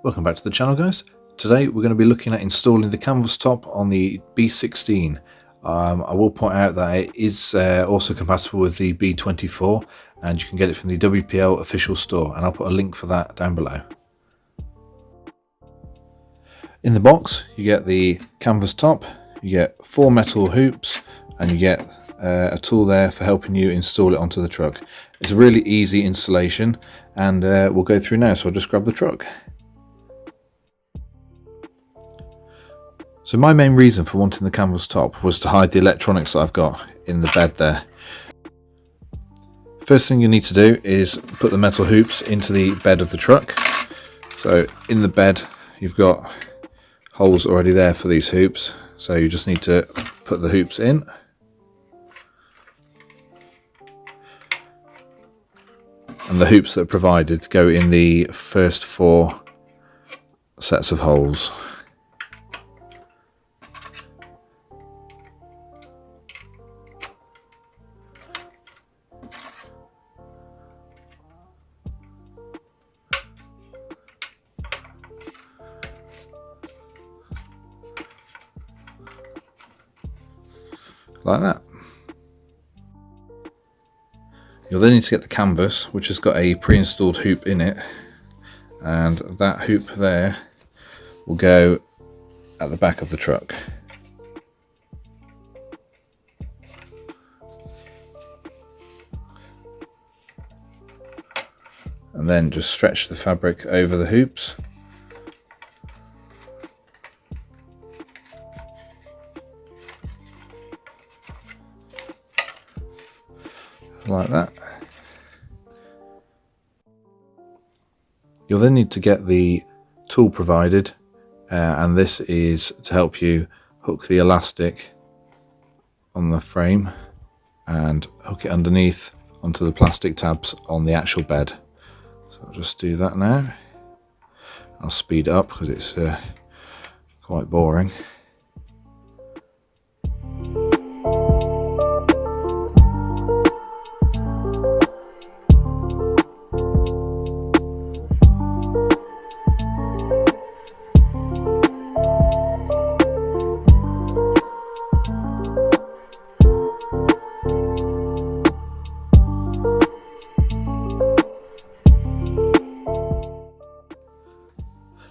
Welcome back to the channel, guys. Today we're going to be looking at installing the canvas top on the B16. I will point out that it is also compatible with the B24, and you can get it from the WPL official store, and I'll put a link for that down below. In the box you get the canvas top, you get 4 metal hoops, and you get a tool there for helping you install it onto the truck. It's a really easy installation, and we'll go through now, so I'll just grab the truck. So my main reason for wanting the canvas top was to hide the electronics that I've got in the bed there. First thing you need to do is put the metal hoops into the bed of the truck. So in the bed you've got holes already there for these hoops, so you just need to put the hoops in. And the hoops that are provided go in the first 4 sets of holes. Like that. You'll then need to get the canvas, which has got a pre-installed hoop in it, and that hoop there will go at the back of the truck. And then just stretch the fabric over the hoops. Like that. You'll then need to get the tool provided, and this is to help you hook the elastic on the frame and hook it underneath onto the plastic tabs on the actual bed. So I'll just do that now. I'll speed it up because it's quite boring.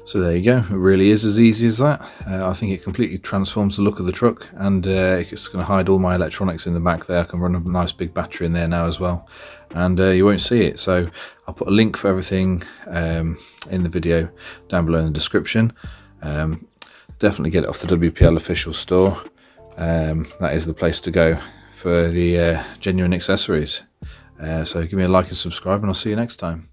So there you go, it really is as easy as that. I think it completely transforms the look of the truck, and it's going to hide all my electronics in the back there. I can run a nice big battery in there now as well, and you won't see it. So I'll put a link for everything in the video down below in the description. Definitely get it off the WPL official store. That is the place to go for the genuine accessories. So give me a like and subscribe, and I'll see you next time.